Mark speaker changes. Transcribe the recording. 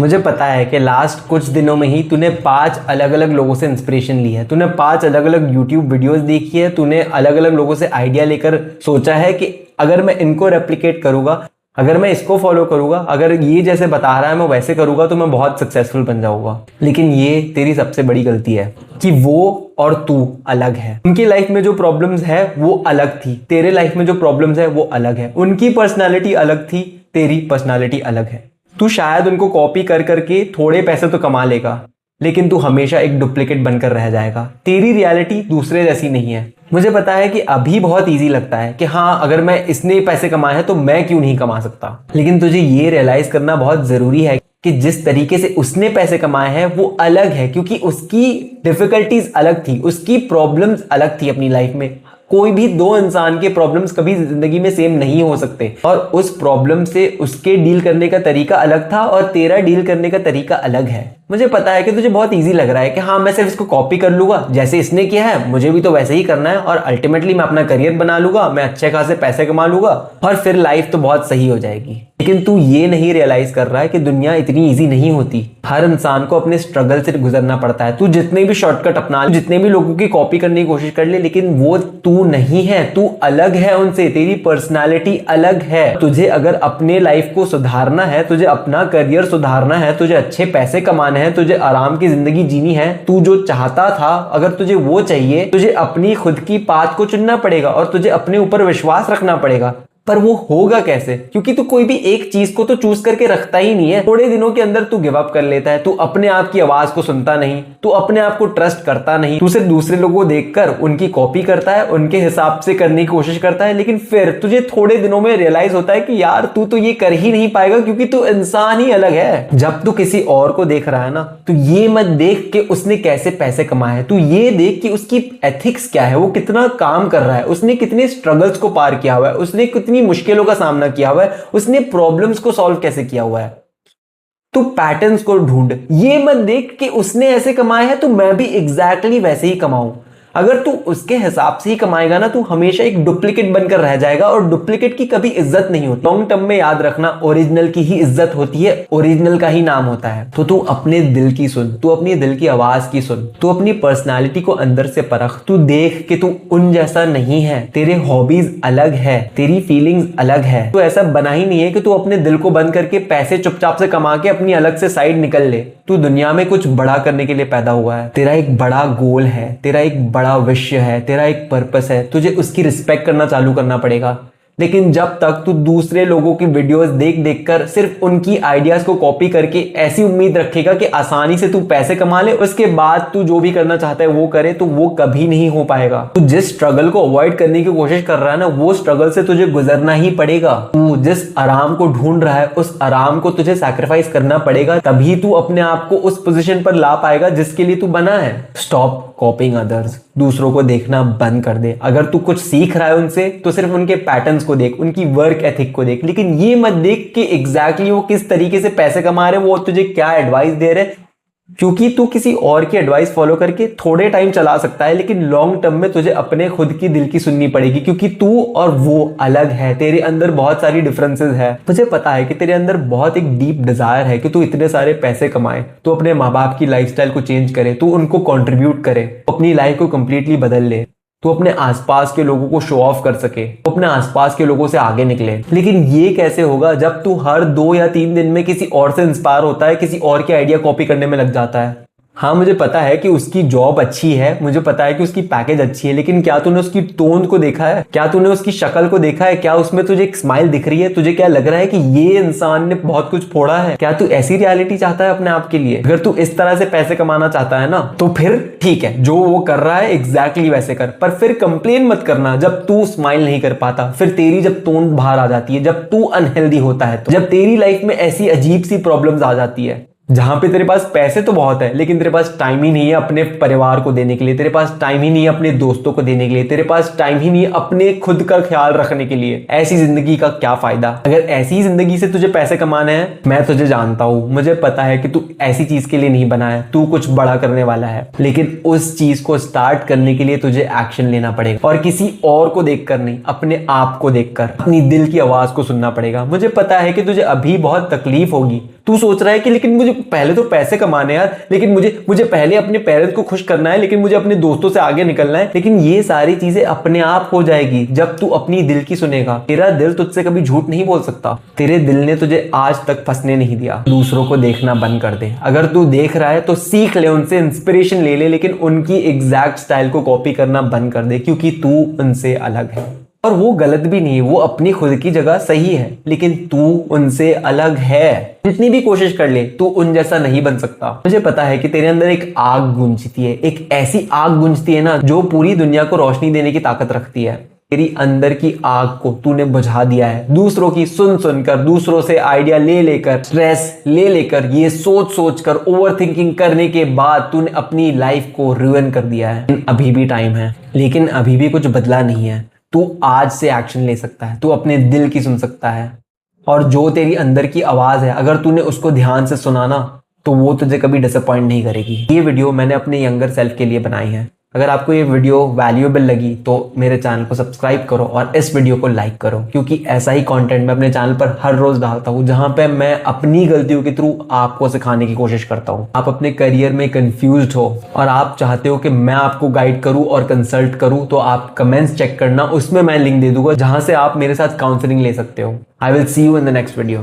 Speaker 1: मुझे पता है कि लास्ट कुछ दिनों में ही तूने 5 अलग अलग लोगों से इंस्पिरेशन ली है, तूने 5 अलग अलग यूट्यूब वीडियोस देखी है, तूने अलग अलग लोगों से आइडिया लेकर सोचा है कि अगर मैं इनको रेप्लिकेट करूंगा, अगर मैं इसको फॉलो करूंगा, अगर ये जैसे बता रहा है मैं वैसे करूंगा तो मैं बहुत सक्सेसफुल बन जाऊंगा। लेकिन ये तेरी सबसे बड़ी गलती है कि वो और तू अलग है। उनकी लाइफ में जो प्रॉब्लम्स है वो अलग थी, तेरे लाइफ में जो प्रॉब्लम्स है वो अलग है। उनकी पर्सनालिटी अलग थी, तेरी पर्सनालिटी अलग है। तू शायद उनको कॉपी कर करके थोड़े पैसे तो कमा लेगा, लेकिन तू हमेशा एक डुप्लीकेट बनकर रह जाएगा। तेरी रियलिटी दूसरे जैसी नहीं है। मुझे पता है कि अभी बहुत इजी लगता है कि हाँ, अगर मैं इसने पैसे कमाए हैं तो मैं क्यों नहीं कमा सकता। लेकिन तुझे ये रियलाइज करना बहुत जरूरी है कि जिस तरीके से उसने पैसे कमाए हैं वो अलग है, क्योंकि उसकी डिफिकल्टीज अलग थी, उसकी प्रॉब्लम्स अलग थी अपनी लाइफ में। कोई भी दो इंसान के प्रॉब्लम्स कभी जिंदगी में सेम नहीं हो सकते, और उस प्रॉब्लम से उसके डील करने का तरीका अलग था और तेरा डील करने का तरीका अलग है। मुझे पता है कि तुझे बहुत इजी लग रहा है कि हाँ, मैं सिर्फ इसको कॉपी कर लूंगा, जैसे इसने किया है मुझे भी तो वैसे ही करना है, और अल्टीमेटली मैं अपना करियर बना लूंगा, मैं अच्छे खासे पैसे कमा लूंगा और फिर लाइफ तो बहुत सही हो जाएगी। लेकिन तू ये नहीं रियलाइज कर रहा है कि दुनिया इतनी इजी नहीं होती। हर इंसान को अपने स्ट्रगल से गुजरना पड़ता है। तू जितने भी शॉर्टकट अपना ले, जितने भी लोगों की कॉपी करने की कोशिश कर ले, लेकिन वो तू नहीं है। तू अलग है उनसे, तेरी पर्सनालिटी अलग है। तुझे अगर अपने लाइफ को सुधारना है, तुझे अपना करियर सुधारना है, तुझे अच्छे पैसे कमाने हैं, तुझे आराम की जिंदगी जीनी है, तू जो चाहता था अगर तुझे वो चाहिए, तुझे अपनी खुद की पाथ को चुनना पड़ेगा और तुझे अपने ऊपर विश्वास रखना पड़ेगा। पर वो होगा कैसे? क्योंकि तू कोई भी एक चीज को तो चूज करके रखता ही नहीं है। थोड़े दिनों के अंदर तू गिव अप कर लेता है, तू अपने आप की आवाज को सुनता नहीं, तू अपने आप को ट्रस्ट करता नहीं, तू सिर्फ दूसरे लोगों को देखकर उनकी कॉपी करता है, उनके हिसाब से करने की कोशिश करता है। लेकिन फिर तुझे थोड़े दिनों में रियलाइज होता है कि यार तू तो ये कर ही नहीं पाएगा, क्योंकि तू इंसान ही अलग है। जब तू किसी और को देख रहा है ना, तो ये मत देख के उसने कैसे पैसे कमाए हैं, तू ये देख कि उसकी एथिक्स क्या है, वो कितना काम कर रहा है, उसने कितने स्ट्रगल्स को पार किया हुआ है, उसने कितनी मुश्किलों का सामना किया हुआ है, उसने प्रॉब्लम्स को सॉल्व कैसे किया हुआ है। तू पैटर्न्स को ढूंढ, ये मत देख कि उसने ऐसे कमाए हैं तो मैं भी एग्जैक्टली वैसे ही कमाऊं। अगर तू उसके हिसाब से ही कमाएगा ना, तू हमेशा एक डुप्लीकेट बनकर रह जाएगा, और डुप्लीकेट की कभी इज्जत नहीं होती। लॉन्ग टर्म में याद रखना, ओरिजिनल की ही इज्जत होती है, ओरिजिनल का ही नाम होता है। तो तू अपने दिल की सुन, तू अपनी दिल की आवाज की सुन, तू अपनी पर्सनालिटी को अंदर से परख, तू देख कि तू उन जैसा नहीं है। तेरे हॉबीज अलग है, तेरी फीलिंग्स अलग है। तो ऐसा बना ही नहीं है कि तू अपने दिल को बंद करके पैसे चुपचाप से कमा के अपनी अलग से साइड निकल ले। तू दुनिया में कुछ बड़ा करने के लिए पैदा हुआ है। तेरा एक बड़ा गोल है, तेरा एक बड़ा विश्य है, तेरा एक पर्पस है। तुझे उसकी रिस्पेक्ट करना चालू करना पड़ेगा। लेकिन जब तक तू दूसरे लोगों की वीडियोस देख देख कर सिर्फ उनकी आइडियाज को कॉपी करके ऐसी उम्मीद रखेगा कि आसानी से तू पैसे कमा ले, उसके बाद तू जो भी करना चाहता है वो करे, तो वो कभी नहीं हो पाएगा। तू जिस स्ट्रगल को अवॉइड करने की कोशिश कर रहा है ना, वो स्ट्रगल से तुझे गुजरना ही पड़ेगा। तू जिस आराम को ढूंढ रहा है, उस आराम को तुझे सैक्रिफाइस करना पड़ेगा, तभी तू अपने आप को उस पोजीशन पर ला पाएगा जिसके लिए तू बना है। स्टॉप कॉपिंग अदर्स, दूसरों को देखना बंद कर दे। अगर तू कुछ सीख रहा है उनसे, तो सिर्फ उनके पैटर्न्स को देख, उनकी वर्क एथिक को देख, लेकिन ये मत देख कि एग्जैक्टली वो किस तरीके से पैसे कमा रहे हैं, वो तुझे क्या एडवाइस दे रहे हैं। क्योंकि तू किसी और की एडवाइस फॉलो करके थोड़े टाइम चला सकता है, लेकिन लॉन्ग टर्म में तुझे अपने खुद की दिल की सुननी पड़ेगी, क्योंकि तू और वो अलग है। तेरे अंदर बहुत सारी डिफरेंसेस है। मुझे पता है कि तेरे अंदर बहुत एक डीप डिजायर है कि तू इतने सारे पैसे कमाए, तू अपने माँ बाप की लाइफस्टाइल को चेंज करे, तू उनको कंट्रीब्यूट करे, अपनी लाइफ को कंप्लीटली बदल ले, तो अपने आसपास के लोगों को शो ऑफ कर सके, तो अपने आसपास के लोगों से आगे निकले। लेकिन ये कैसे होगा जब तू हर 2 या 3 दिन में किसी और से इंस्पायर होता है, किसी और के आइडिया कॉपी करने में लग जाता है। हाँ, मुझे पता है कि उसकी जॉब अच्छी है, मुझे पता है कि उसकी पैकेज अच्छी है, लेकिन क्या तूने उसकी टोन को देखा है? क्या तूने उसकी शक्ल को देखा है? क्या उसमें तुझे एक स्माइल दिख रही है? तुझे क्या लग रहा है कि ये इंसान ने बहुत कुछ फोड़ा है? क्या तू ऐसी रियलिटी चाहता है अपने आप के लिए? अगर तू इस तरह से पैसे कमाना चाहता है ना, तो फिर ठीक है, जो वो कर रहा है एग्जैक्टली वैसे कर। पर फिर कंप्लेन मत करना जब तू स्माइल नहीं कर पाता, फिर तेरी जब टोन बाहर आ जाती है, जब तू अनहेल्दी होता है, जब तेरी लाइफ में ऐसी अजीब सी प्रॉब्लम्स आ जाती है, जहां पे तेरे पास पैसे तो बहुत है, लेकिन तेरे पास टाइम ही नहीं है अपने परिवार को देने के लिए, तेरे पास टाइम ही नहीं है अपने दोस्तों को देने के लिए, तेरे पास टाइम ही नहीं है अपने खुद का ख्याल रखने के लिए। ऐसी जिंदगी का क्या फायदा? अगर ऐसी जिंदगी से तुझे पैसे कमाने हैं, मैं तुझे जानता हूं, मुझे पता है कि तू ऐसी चीज के लिए नहीं बना है, तू कुछ बड़ा करने वाला है, लेकिन उस चीज को स्टार्ट करने के लिए तुझे एक्शन लेना पड़ेगा, और किसी और को देखकर नहीं, अपने आप को देखकर, अपनी दिल की आवाज को सुनना पड़ेगा। मुझे पता है कि तुझे अभी बहुत तकलीफ होगी, तू सोच रहा है कि लेकिन मुझे पहले तो पैसे कमाने यार, लेकिन मुझे पहले अपने पेरेंट्स को खुश करना है, लेकिन मुझे अपने दोस्तों से आगे निकलना है। लेकिन ये सारी चीजें अपने आप हो जाएगी जब तू अपनी दिल की सुनेगा। तेरा दिल तुझसे कभी झूठ नहीं बोल सकता। तेरे दिल ने तुझे आज तक फंसने नहीं दिया। दूसरों को देखना बंद कर दे। अगर तू देख रहा है तो सीख ले, उनसे इंस्पिरेशन ले ले, लेकिन उनकी एग्जैक्ट स्टाइल को कॉपी करना बंद कर दे, क्योंकि तू उनसे अलग है। और वो गलत भी नहीं है, वो अपनी खुद की जगह सही है, लेकिन तू उनसे अलग है। जितनी भी कोशिश कर ले तू उन जैसा नहीं बन सकता। मुझे पता है कि तेरे अंदर एक आग गूंजती है, एक ऐसी आग गूंजती है ना जो पूरी दुनिया को रोशनी देने की ताकत रखती है। तेरी अंदर की आग को तूने बुझा दिया है दूसरों की सुन सुनकर, दूसरों से आइडिया ले लेकर, स्ट्रेस ले लेकर, ये सोच सोच कर, ओवर थिंकिंग करने के बाद तूने अपनी लाइफ को रुइन कर दिया है। अभी भी टाइम है, लेकिन अभी भी कुछ बदला नहीं है। तू आज से एक्शन ले सकता है, तू अपने दिल की सुन सकता है, और जो तेरी अंदर की आवाज है अगर तूने उसको ध्यान से सुना ना तो वो तुझे कभी डिसअपॉइंट नहीं करेगी। ये वीडियो मैंने अपने यंगर सेल्फ के लिए बनाई है। अगर आपको ये वीडियो वैल्यूएबल लगी तो मेरे चैनल को सब्सक्राइब करो और इस वीडियो को लाइक करो, क्योंकि ऐसा ही कंटेंट मैं अपने चैनल पर हर रोज डालता हूँ, जहां पे मैं अपनी गलतियों के थ्रू आपको सिखाने की कोशिश करता हूँ। आप अपने करियर में कंफ्यूज्ड हो और आप चाहते हो कि मैं आपको गाइड करूँ और कंसल्ट करूँ, तो आप कमेंट्स चेक करना, उसमें मैं लिंक दे दूंगा जहां से आप मेरे साथ काउंसलिंग ले सकते हो। I will see you in the next video.